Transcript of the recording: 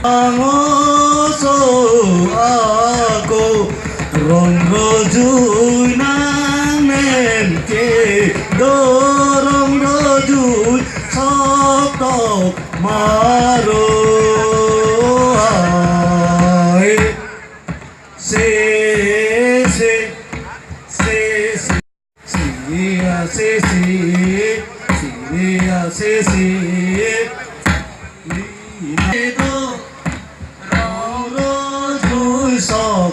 ngô số cô rong rô chui nang nem kê đô rong rô chui sóc tóc mà rồi xê xê xê xê xê xê xê xê xê đi đâu rong rô chui sóc